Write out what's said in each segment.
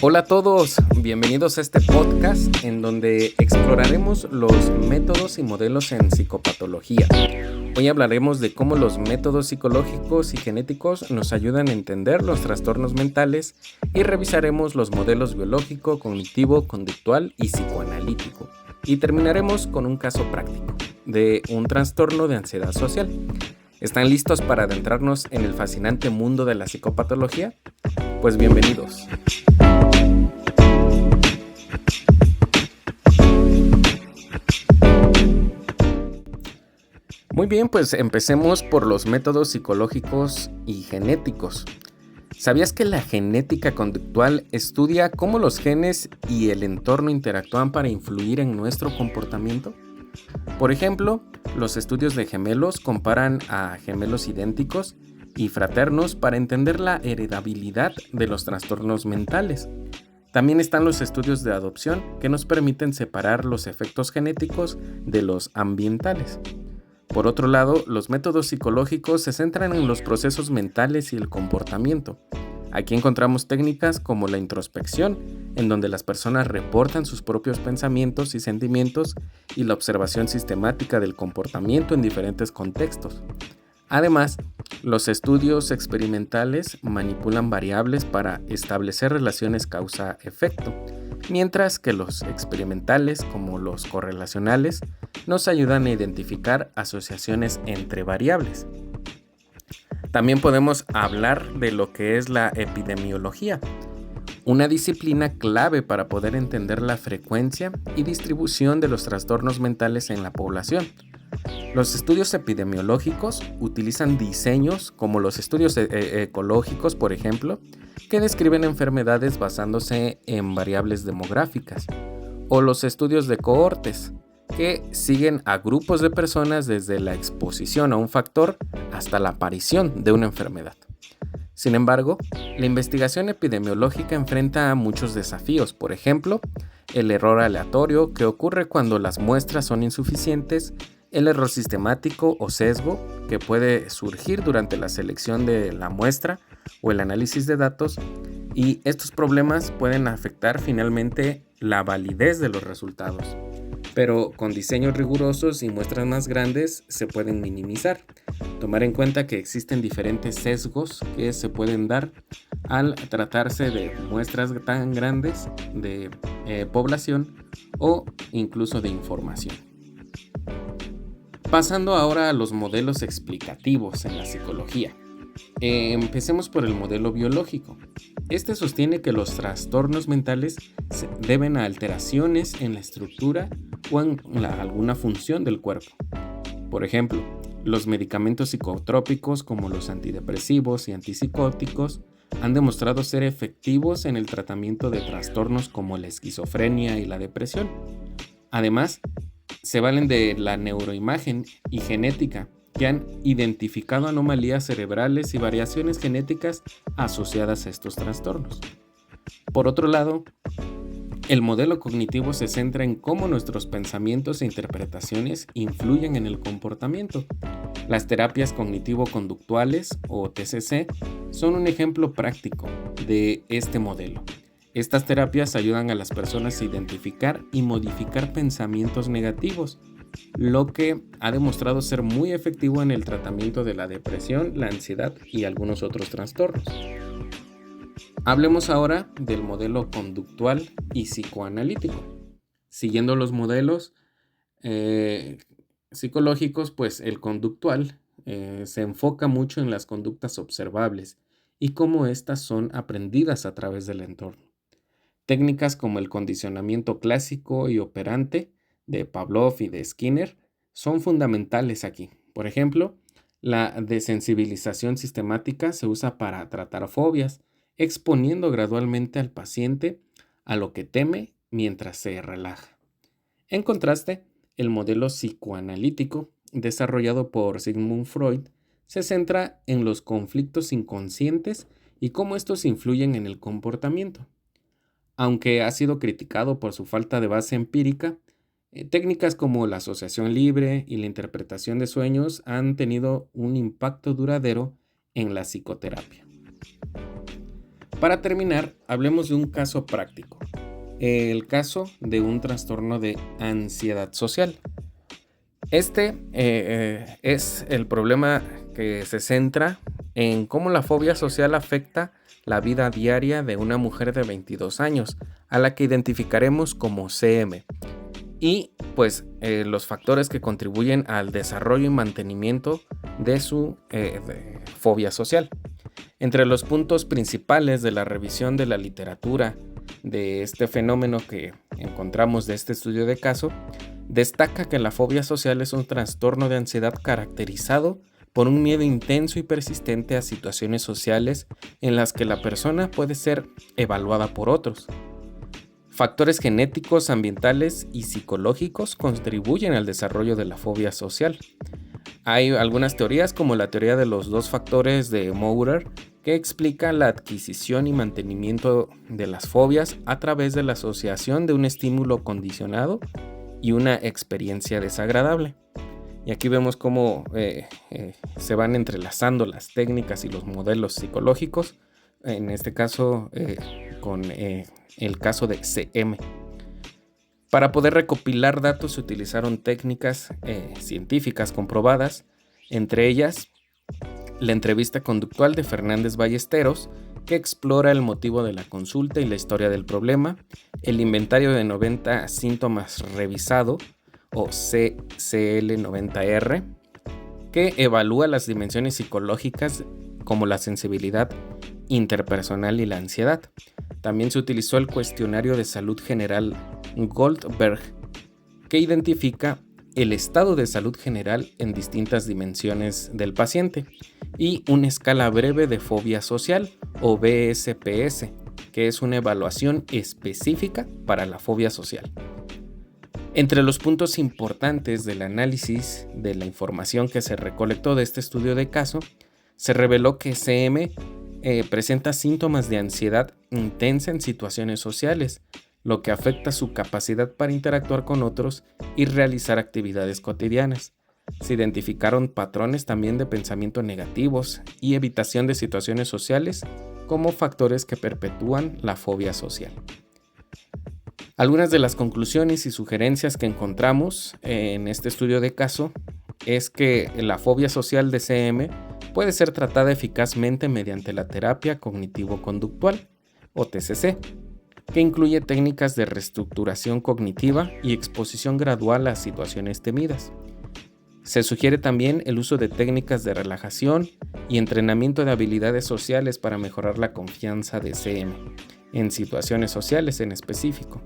Hola a todos, bienvenidos a este podcast en donde exploraremos los métodos y modelos en psicopatología. Hoy hablaremos de cómo los métodos psicológicos y genéticos nos ayudan a entender los trastornos mentales y revisaremos los modelos biológico, cognitivo, conductual y psicoanalítico. Y terminaremos con un caso práctico de un trastorno de ansiedad social. ¿Están listos para adentrarnos en el fascinante mundo de la psicopatología? Pues bienvenidos. Muy bien, pues empecemos por los métodos psicológicos y genéticos. ¿Sabías que la genética conductual estudia cómo los genes y el entorno interactúan para influir en nuestro comportamiento? Por ejemplo, los estudios de gemelos comparan a gemelos idénticos y fraternos para entender la heredabilidad de los trastornos mentales. También están los estudios de adopción que nos permiten separar los efectos genéticos de los ambientales. Por otro lado, los métodos psicológicos se centran en los procesos mentales y el comportamiento. Aquí encontramos técnicas como la introspección, en donde las personas reportan sus propios pensamientos y sentimientos, y la observación sistemática del comportamiento en diferentes contextos. Además, los estudios experimentales manipulan variables para establecer relaciones causa-efecto, mientras que los experimentales, como los correlacionales, nos ayudan a identificar asociaciones entre variables. También podemos hablar de lo que es la epidemiología, una disciplina clave para poder entender la frecuencia y distribución de los trastornos mentales en la población. Los estudios epidemiológicos utilizan diseños como los estudios ecológicos, por ejemplo, que describen enfermedades basándose en variables demográficas, o los estudios de cohortes, que siguen a grupos de personas desde la exposición a un factor hasta la aparición de una enfermedad. Sin embargo, la investigación epidemiológica enfrenta a muchos desafíos, por ejemplo, el error aleatorio que ocurre cuando las muestras son insuficientes, el error sistemático o sesgo que puede surgir durante la selección de la muestra o el análisis de datos, y estos problemas pueden afectar finalmente la validez de los resultados. Pero con diseños rigurosos y muestras más grandes se pueden minimizar. Tomar en cuenta que existen diferentes sesgos que se pueden dar al tratarse de muestras tan grandes de población o incluso de información. Pasando ahora a los modelos explicativos en la psicología. Empecemos por el modelo biológico. Este sostiene que los trastornos mentales se deben a alteraciones en la estructura o en alguna función del cuerpo. Por ejemplo, los medicamentos psicotrópicos como los antidepresivos y antipsicóticos han demostrado ser efectivos en el tratamiento de trastornos como la esquizofrenia y la depresión. Además, se valen de la neuroimagen y genética, que han identificado anomalías cerebrales y variaciones genéticas asociadas a estos trastornos. Por otro lado, el modelo cognitivo se centra en cómo nuestros pensamientos e interpretaciones influyen en el comportamiento. Las terapias cognitivo-conductuales, o TCC, son un ejemplo práctico de este modelo. Estas terapias ayudan a las personas a identificar y modificar pensamientos negativos, lo que ha demostrado ser muy efectivo en el tratamiento de la depresión, la ansiedad y algunos otros trastornos. Hablemos ahora del modelo conductual y psicoanalítico. Siguiendo los modelos psicológicos, pues el conductual se enfoca mucho en las conductas observables y cómo éstas son aprendidas a través del entorno. Técnicas como el condicionamiento clásico y operante de Pavlov y de Skinner son fundamentales aquí. Por ejemplo, la desensibilización sistemática se usa para tratar fobias, exponiendo gradualmente al paciente a lo que teme mientras se relaja. En contraste, el modelo psicoanalítico, desarrollado por Sigmund Freud, se centra en los conflictos inconscientes y cómo estos influyen en el comportamiento. Aunque ha sido criticado por su falta de base empírica, técnicas como la asociación libre y la interpretación de sueños han tenido un impacto duradero en la psicoterapia. Para terminar, hablemos de un caso práctico, el caso de un trastorno de ansiedad social. Este es el problema que se centra en cómo la fobia social afecta la vida diaria de una mujer de 22 años, a la que identificaremos como CM, y pues los factores que contribuyen al desarrollo y mantenimiento de su fobia social. Entre los puntos principales de la revisión de la literatura de este fenómeno que encontramos de este estudio de caso, destaca que la fobia social es un trastorno de ansiedad caracterizado por un miedo intenso y persistente a situaciones sociales en las que la persona puede ser evaluada por otros. Factores genéticos, ambientales y psicológicos contribuyen al desarrollo de la fobia social. Hay algunas teorías, como la teoría de los 2 factores de Maurer, que explica la adquisición y mantenimiento de las fobias a través de la asociación de un estímulo condicionado y una experiencia desagradable. Y aquí vemos cómo se van entrelazando las técnicas y los modelos psicológicos, en este caso con el caso de CM. Para poder recopilar datos se utilizaron técnicas científicas comprobadas, entre ellas la entrevista conductual de Fernández Ballesteros, que explora el motivo de la consulta y la historia del problema, el inventario de 90 síntomas revisado, o CCL90R, que evalúa las dimensiones psicológicas como la sensibilidad interpersonal y la ansiedad. También se utilizó el cuestionario de salud general Goldberg, que identifica el estado de salud general en distintas dimensiones del paciente, y una escala breve de fobia social, o BSPS, que es una evaluación específica para la fobia social. Entre los puntos importantes del análisis de la información que se recolectó de este estudio de caso, se reveló que CM presenta síntomas de ansiedad intensa en situaciones sociales, lo que afecta su capacidad para interactuar con otros y realizar actividades cotidianas. Se identificaron patrones también de pensamiento negativos y evitación de situaciones sociales como factores que perpetúan la fobia social. Algunas de las conclusiones y sugerencias que encontramos en este estudio de caso es que la fobia social de CM puede ser tratada eficazmente mediante la terapia cognitivo-conductual, o TCC, que incluye técnicas de reestructuración cognitiva y exposición gradual a situaciones temidas. Se sugiere también el uso de técnicas de relajación y entrenamiento de habilidades sociales para mejorar la confianza de CM, en situaciones sociales en específico.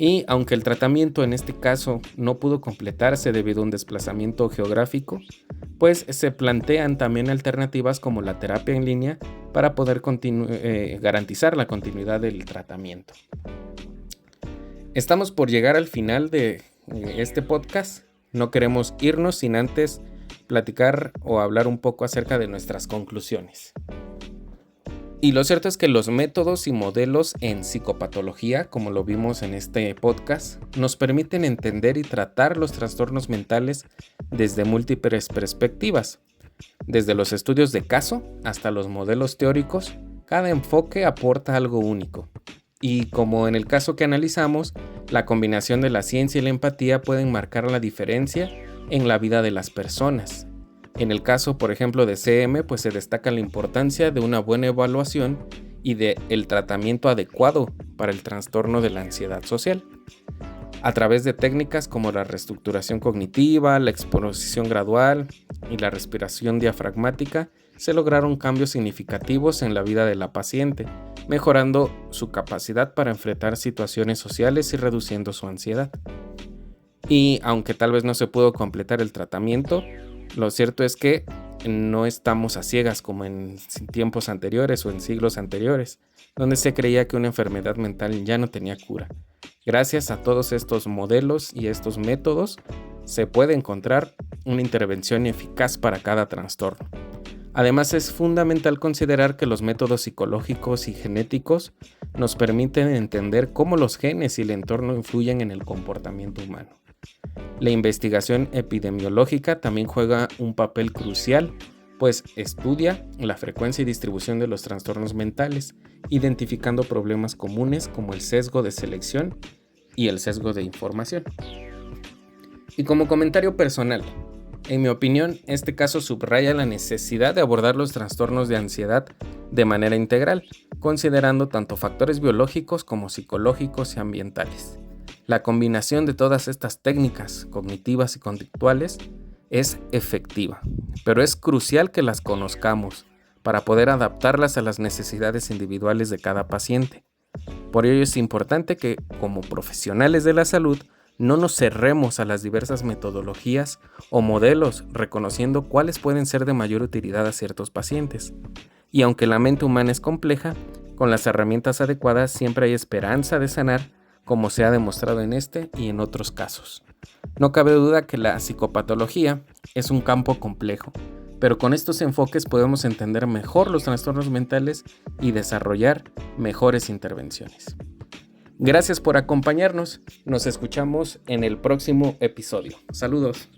Y aunque el tratamiento en este caso no pudo completarse debido a un desplazamiento geográfico, pues se plantean también alternativas como la terapia en línea para poder garantizar la continuidad del tratamiento. Estamos por llegar al final de este podcast. No queremos irnos sin antes platicar o hablar un poco acerca de nuestras conclusiones. Y lo cierto es que los métodos y modelos en psicopatología, como lo vimos en este podcast, nos permiten entender y tratar los trastornos mentales desde múltiples perspectivas. Desde los estudios de caso hasta los modelos teóricos, cada enfoque aporta algo único. Y como en el caso que analizamos, la combinación de la ciencia y la empatía pueden marcar la diferencia en la vida de las personas. En el caso, por ejemplo, de CM, pues se destaca la importancia de una buena evaluación y del tratamiento adecuado para el trastorno de la ansiedad social. A través de técnicas como la reestructuración cognitiva, la exposición gradual y la respiración diafragmática, se lograron cambios significativos en la vida de la paciente, mejorando su capacidad para enfrentar situaciones sociales y reduciendo su ansiedad. Y aunque tal vez no se pudo completar el tratamiento, lo cierto es que no estamos a ciegas como en tiempos anteriores o en siglos anteriores, donde se creía que una enfermedad mental ya no tenía cura. Gracias a todos estos modelos y estos métodos, se puede encontrar una intervención eficaz para cada trastorno. Además, es fundamental considerar que los métodos psicológicos y genéticos nos permiten entender cómo los genes y el entorno influyen en el comportamiento humano. La investigación epidemiológica también juega un papel crucial pues estudia la frecuencia y distribución de los trastornos mentales, identificando problemas comunes como el sesgo de selección y el sesgo de información. Y como comentario personal, en mi opinión, este caso subraya la necesidad de abordar los trastornos de ansiedad de manera integral, considerando tanto factores biológicos como psicológicos y ambientales. La combinación de todas estas técnicas cognitivas y conductuales es efectiva, pero es crucial que las conozcamos para poder adaptarlas a las necesidades individuales de cada paciente. Por ello es importante que, como profesionales de la salud, no nos cerremos a las diversas metodologías o modelos, reconociendo cuáles pueden ser de mayor utilidad a ciertos pacientes. Y aunque la mente humana es compleja, con las herramientas adecuadas siempre hay esperanza de sanar, como se ha demostrado en este y en otros casos. No cabe duda que la psicopatología es un campo complejo, pero con estos enfoques podemos entender mejor los trastornos mentales y desarrollar mejores intervenciones. Gracias por acompañarnos, nos escuchamos en el próximo episodio. Saludos.